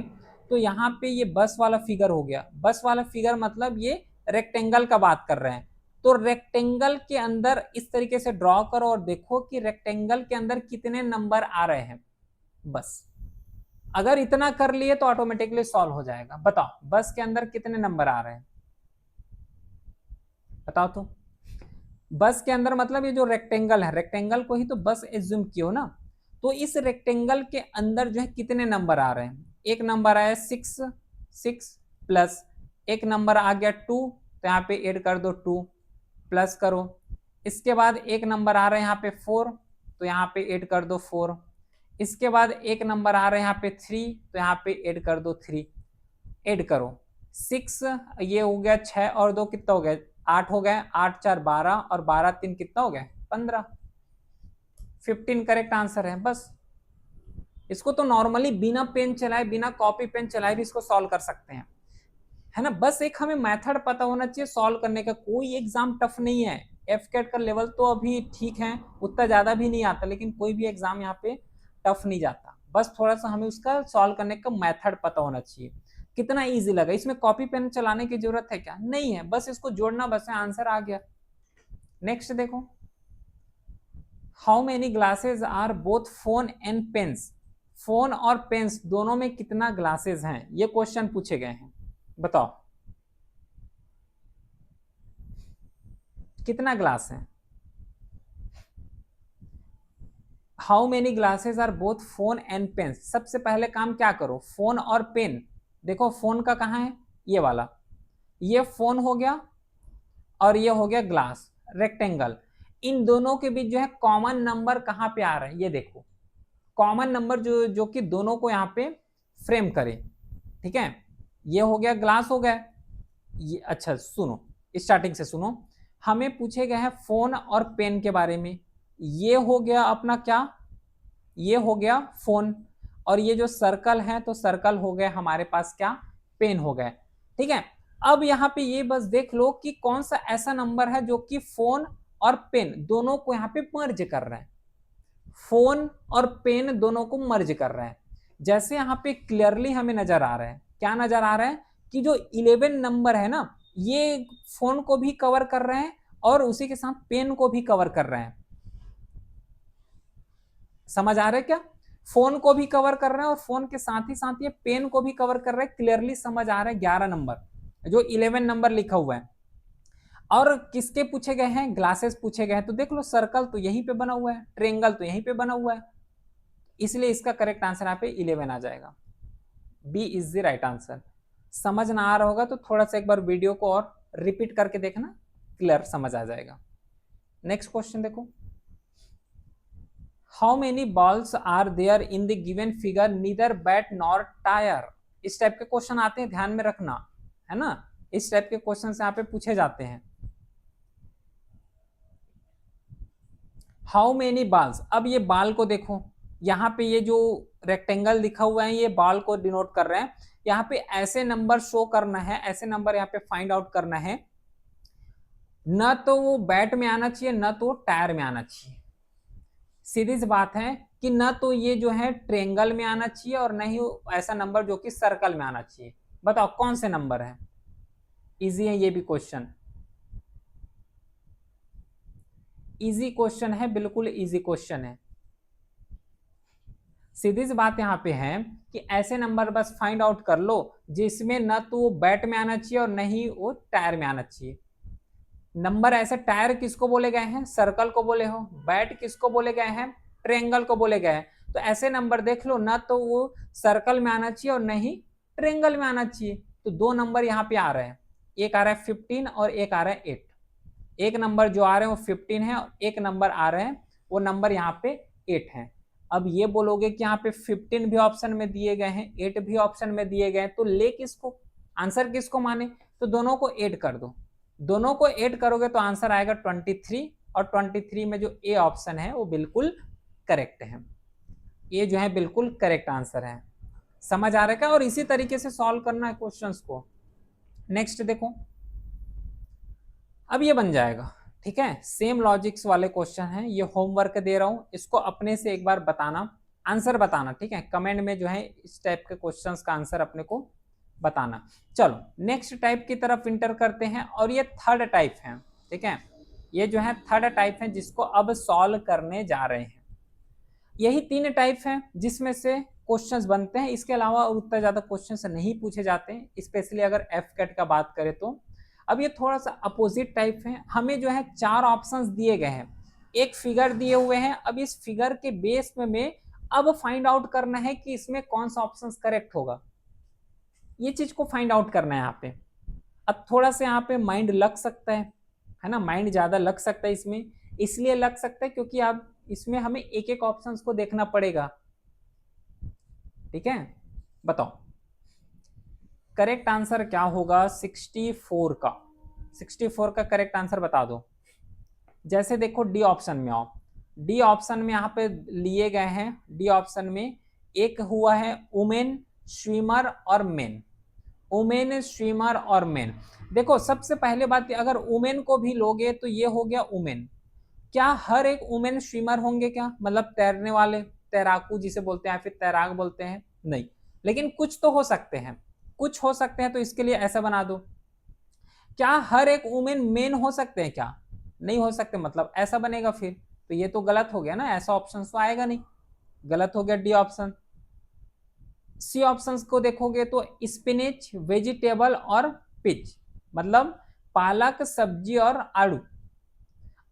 तो यहाँ पे ये बस वाला फिगर हो गया। बस वाला फिगर मतलब ये रेक्टेंगल का बात कर रहे हैं। तो रेक्टेंगल के अंदर इस तरीके से ड्रॉ करो और देखो कि रेक्टेंगल के अंदर कितने नंबर आ रहे हैं। बस अगर इतना कर लिए तो ऑटोमेटिकली सॉल्व हो जाएगा। बताओ बस के अंदर कितने नंबर आ रहे हैं, बताओ तो। बस के अंदर मतलब ये जो रेक्टेंगल है, रेक्टेंगल को ही तो बस एज्यूम कियो ना। तो इस रेक्टेंगल के अंदर जो है कितने नंबर आ रहे हैं। एक नंबर आया 6 प्लस एक नंबर आ गया 2, तो यहाँ पे ऐड कर दो 2 प्लस करो। इसके बाद एक नंबर आ रहा है यहाँ पे 4, तो यहाँ पे ऐड कर दो 4। इसके बाद एक नंबर आ रहा है यहाँ पे 3, तो यहाँ पे ऐड कर दो 3। ऐड करो 6, ये हो गया 6 और 2 कितना हो गया, 8 हो गए। 8 4 12 और 12 3 कितना हो गया, 15। 15 करेक्ट आंसर है। बस इसको तो नॉर्मली बिना पेन चलाए, बिना कॉपी पेन चलाए भी इसको सॉल्व कर सकते हैं, है ना। बस एक हमें मेथड पता होना चाहिए सॉल्व करने का। कोई एग्जाम टफ नहीं है। एफकेट का लेवल तो अभी ठीक है, उतना ज्यादा भी नहीं आता, लेकिन कोई भी एग्जाम यहाँ पे टफ नहीं जाता। बस थोड़ा सा हमें उसका सॉल्व करने का मेथड पता होना चाहिए। कितना इजी लगा, इसमें कॉपी पेन चलाने की जरूरत है क्या, नहीं है, बस इसको जोड़ना बस है, आंसर आ गया। नेक्स्ट देखो, how many glasses are both phone and pens. Phone और पेन्स दोनों में कितना ग्लासेस हैं, ये क्वेश्चन पूछे गए हैं। बताओ कितना ग्लास है। How many glasses are both phone and pen. सबसे पहले काम क्या करो, फोन और पेन देखो। फोन का कहाँ है, ये वाला, ये फोन हो गया और ये हो गया ग्लास रेक्टेंगल। इन दोनों के बीच जो है कॉमन नंबर कहाँ पे आ रहा है, ये देखो। कॉमन नंबर जो जो कि दोनों को यहाँ पे फ्रेम करे, ठीक है। ये हो गया ग्लास हो गया ये। अच्छा सुनो, स्टार्टिंग से सुनो, हमें पूछे गए हैं फोन और पेन के बारे में। ये हो गया अपना क्या, ये हो गया फोन, और ये जो सर्कल है तो सर्कल हो गया हमारे पास क्या, पेन हो गए, ठीक है। अब यहाँ पे ये बस देख लो कि कौन सा ऐसा नंबर है जो कि फोन और पेन दोनों को यहाँ पे मर्ज कर रहा है। फोन और पेन दोनों को मर्ज कर रहा है। जैसे यहाँ पे क्लियरली हमें नजर आ रहा है, क्या नजर आ रहा है कि जो 11 नंबर है ना, ये फोन को भी कवर कर रहे हैं और उसी के साथ पेन को भी कवर कर रहे हैं। समझ आ रहा है क्या, फोन को भी कवर कर रहे हैं और फोन के साथ ही साथ ये पेन को भी कवर कर रहे हैं। क्लियरली समझ आ रहा है 11 नंबर, जो 11 नंबर लिखा हुआ है। और किसके पूछे गए हैं, ग्लासेस पूछे गए हैं। तो देख लो सर्कल तो यहीं पे बना हुआ है, ट्रेंगल तो यहीं पे बना हुआ है, इसलिए इसका करेक्ट आंसर यहाँ पे 11 आ जाएगा। B is the right answer. समझ ना आ रहा होगा तो थोड़ा सा एक बार वीडियो को और रिपीट करके देखना, क्लियर समझ आ जाएगा। नेक्स्ट क्वेश्चन देखो, how many balls are there in the given figure neither bat nor tyre. इस टाइप के क्वेश्चन आते हैं, ध्यान में रखना, है ना। इस टाइप के क्वेश्चन यहाँ पे पूछे जाते हैं। हाउ मेनी बॉल्स, अब ये बाल को देखो, यहाँ पे ये जो रेक्टेंगल लिखा हुआ है ये बाल को डिनोट कर रहे हैं। यहाँ पे ऐसे नंबर शो करना है, ऐसे नंबर यहाँ पे फाइंड आउट करना है न तो वो बैट में आना चाहिए, न तो टायर में आना चाहिए। सीधी सी बात है कि न तो ये जो है ट्रेंगल में आना चाहिए और न ही ऐसा नंबर जो कि सर्कल में आना चाहिए। बताओ कौन से नंबर है? इजी है ये भी क्वेश्चन, इजी क्वेश्चन है, बिल्कुल इजी क्वेश्चन है। सीधी सी बात यहाँ पे है कि ऐसे नंबर बस फाइंड आउट कर लो जिसमें न तो वो बैट में आना चाहिए और न ही वो टायर में आना चाहिए। नंबर ऐसे, टायर किसको बोले गए हैं? सर्कल को बोले हो। बैट किसको बोले गए हैं? ट्रेंगल को बोले गए हैं। तो ऐसे नंबर देख लो, ना तो वो सर्कल में आना चाहिए और न ही ट्रेंगल में आना चाहिए। तो दो नंबर यहाँ पे आ रहे हैं, एक आ रहा है 15 और एक आ रहा है 8। एक नंबर जो आ रहे हैं वो 15 है और एक नंबर आ रहे हैं वो नंबर यहाँ पे 8 है। अब ये बोलोगे कि यहाँ पे 15 भी ऑप्शन में दिए गए हैं, 8 भी ऑप्शन में दिए गए हैं, तो ले किसको, आंसर किसको माने? तो दोनों को ऐड कर दो। दोनों को ऐड करोगे तो आंसर आएगा 23, और 23 में जो ए ऑप्शन है वो बिल्कुल करेक्ट है। ये जो है बिल्कुल करेक्ट आंसर है। समझ आ रहा है क्या? और इसी तरीके से सॉल्व करना है क्वेश्चंस को। नेक्स्ट देखो, अब ये बन जाएगा, ठीक है। सेम लॉजिक्स वाले क्वेश्चन हैं, ये होमवर्क दे रहा हूं, इसको अपने से एक बार बताना, आंसर बताना, ठीक है। कमेंट में जो है इस टाइप के क्वेश्चंस का आंसर अपने को बताना। चलो नेक्स्ट टाइप की तरफ इंटर करते हैं, और ये थर्ड टाइप है, ठीक है। ये जो है थर्ड टाइप है जिसको अब सॉल्व करने जा रहे हैं। यही तीन टाइप हैं जिसमें से क्वेश्चंस बनते हैं, इसके अलावा उतना ज्यादा क्वेश्चंस नहीं पूछे जाते हैं, स्पेशली अगर एफ कैट का बात करें तो। अब ये थोड़ा सा अपोजिट टाइप है। हमें जो है चार ऑप्शंस दिए गए हैं, एक फिगर दिए हुए हैं। अब इस फिगर के बेस में अब फाइंड आउट करना है कि इसमें कौन सा ऑप्शन करेक्ट होगा, ये चीज को फाइंड आउट करना है यहाँ पे। अब थोड़ा सा यहाँ पे माइंड लग सकता है ना, माइंड ज्यादा लग सकता है इसमें। इसलिए लग सकता है क्योंकि आप इसमें हमें एक एक ऑप्शन को देखना पड़ेगा, ठीक है। बताओ करेक्ट आंसर क्या होगा 64 का? 64 का करेक्ट आंसर बता दो। जैसे देखो डी ऑप्शन में आओ, डी ऑप्शन में यहाँ पे लिए गए हैं, डी ऑप्शन में एक हुआ है वुमेन, स्विमर और मेन। वुमेन, स्विमर और मेन। देखो सबसे पहले बात, अगर वुमेन को भी लोगे तो ये हो गया वुमेन। क्या हर एक वुमेन स्विमर होंगे क्या? मतलब तैरने वाले, तैराकू जिसे बोलते हैं, फिर तैराक बोलते हैं, नहीं। लेकिन कुछ तो हो सकते हैं, कुछ हो सकते हैं, तो इसके लिए ऐसा बना दो। क्या हर एक वुमेन मेन हो सकते हैं क्या? नहीं हो सकते, मतलब ऐसा बनेगा फिर। तो ये तो गलत हो गया ना, ऐसा ऑप्शन तो आएगा नहीं, गलत हो गया डी ऑप्शन। सी ऑप्शन को देखोगे तो स्पिनिच, वेजिटेबल और पिच, मतलब पालक, सब्जी और आलू।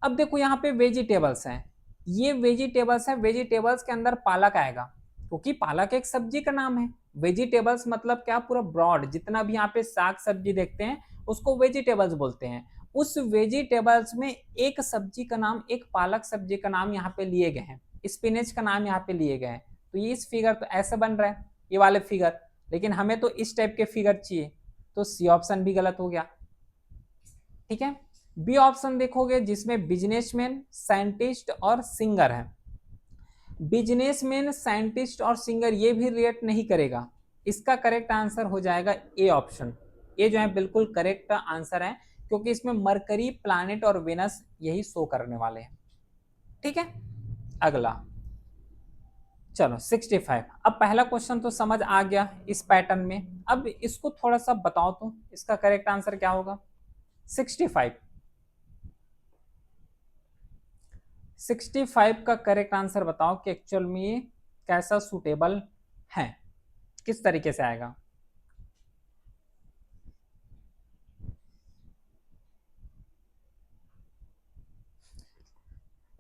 अब देखो यहाँ पे वेजिटेबल्स हैं, ये वेजिटेबल्स है, वेजिटेबल्स के अंदर पालक आएगा क्योंकि पालक एक सब्जी का नाम है। वेजिटेबल्स मतलब क्या, पूरा ब्रॉड जितना भी यहाँ पे साग सब्जी देखते हैं उसको वेजिटेबल्स बोलते हैं। उस वेजिटेबल्स में एक सब्जी का नाम, एक पालक सब्जी का नाम यहाँ पे लिए गए हैं, स्पिनच का नाम यहाँ पे लिए गए हैं। तो ये इस फिगर तो ऐसे बन रहा है, ये वाले फिगर, लेकिन हमें तो इस टाइप के फिगर चाहिए, तो सी ऑप्शन भी गलत हो गया, ठीक है। बी ऑप्शन देखोगे जिसमें बिजनेसमैन, साइंटिस्ट और सिंगर है। बिजनेसमैन, साइंटिस्ट और सिंगर ये भी रिलेट नहीं करेगा, इसका करेक्ट आंसर हो जाएगा ए ऑप्शन। ये जो है बिल्कुल करेक्ट आंसर है क्योंकि इसमें मरकरी, प्लैनेट और वेनस यही शो करने वाले हैं, ठीक है। अगला चलो 65। अब पहला क्वेश्चन तो समझ आ गया इस पैटर्न में, अब इसको थोड़ा सा बताओ तो इसका करेक्ट आंसर क्या होगा 65। 65 का करेक्ट आंसर बताओ कि एक्चुअल में ये कैसा सूटेबल है, किस तरीके से आएगा।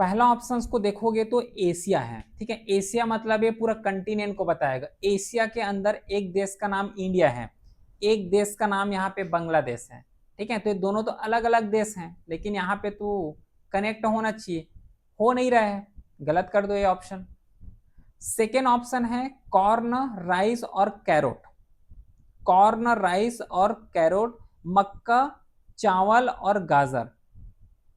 पहला ऑप्शन को देखोगे तो एशिया है, ठीक है। एशिया मतलब ये पूरा कंटिनेंट को बताएगा। एशिया के अंदर एक देश का नाम इंडिया है, एक देश का नाम यहाँ पे बांग्लादेश है, ठीक है। तो ये दोनों तो अलग अलग देश हैं, लेकिन यहाँ पे तो कनेक्ट होना चाहिए, हो नहीं रहा है, गलत कर दो ये ऑप्शन। सेकेंड ऑप्शन है कॉर्न, राइस और कैरोट। कॉर्न, राइस और कैरोट, मक्का, चावल और गाजर।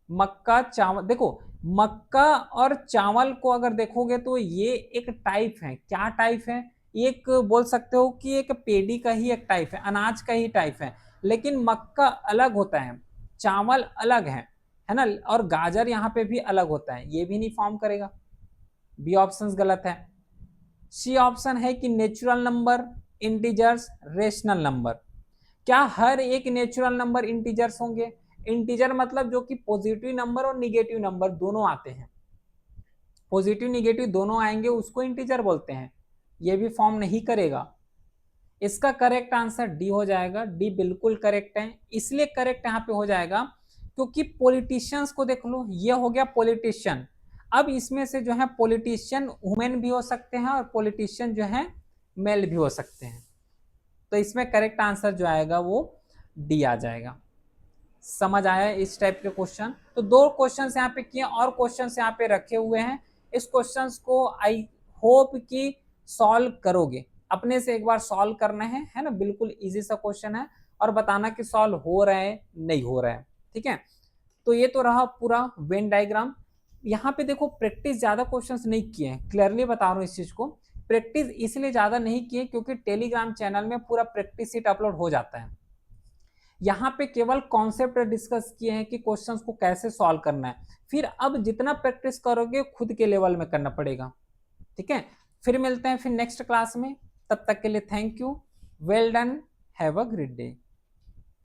मक्का, चावल, देखो मक्का और चावल को अगर देखोगे तो ये एक टाइप है, क्या टाइप है, एक बोल सकते हो कि एक पेडी का ही एक टाइप है, अनाज का ही टाइप है। लेकिन मक्का अलग होता है, चावल अलग है ना, और गाजर यहाँ पे भी अलग होता है, ये भी नहीं फॉर्म करेगा। बी ऑप्शन गलत है। सी ऑप्शन है कि natural number, integers, rational number. क्या हर एक नेचुरल नंबर इंटीजर्स होंगे? इंटीजर मतलब जो कि पॉजिटिव नंबर और निगेटिव नंबर दोनों आते हैं, पॉजिटिव निगेटिव दोनों आएंगे, उसको इंटीजर बोलते हैं। ये भी फॉर्म नहीं करेगा। इसका करेक्ट आंसर डी हो जाएगा। डी बिल्कुल करेक्ट है। इसलिए करेक्ट यहाँ पे हो जाएगा क्योंकि पॉलिटिशियंस को देख लो, ये हो गया पॉलिटिशियन। अब इसमें से जो है पॉलिटिशियन वुमेन भी हो सकते हैं और पॉलिटिशियन जो है मेल भी हो सकते हैं। तो इसमें करेक्ट आंसर जो आएगा वो डी आ जाएगा। समझ आया इस टाइप के क्वेश्चन? तो 2 क्वेश्चन यहाँ पे किए और क्वेश्चन यहाँ पे रखे हुए हैं। इस क्वेश्चन को आई होप कि सॉल्व करोगे, अपने से एक बार सॉल्व करना है ना, बिल्कुल इजी सा क्वेश्चन है, और बताना कि सॉल्व हो रहा है नहीं हो रहा है, ठीक है। तो ये तो रहा पूरा वेन डायग्राम। यहाँ पे देखो प्रैक्टिस ज्यादा क्वेश्चंस नहीं किए हैं, क्लियरली बता रहा हूँ इस चीज को। प्रैक्टिस इसलिए ज्यादा नहीं किए क्योंकि टेलीग्राम चैनल में पूरा प्रैक्टिस सीट अपलोड हो जाता है। यहाँ पे केवल कॉन्सेप्ट डिस्कस किए हैं कि क्वेश्चंस को कैसे सॉल्व करना है, फिर अब जितना प्रैक्टिस करोगे खुद के लेवल में करना पड़ेगा, ठीक है। फिर मिलते हैं फिर नेक्स्ट क्लास में, तब तक के लिए thank you, well done, have a great day.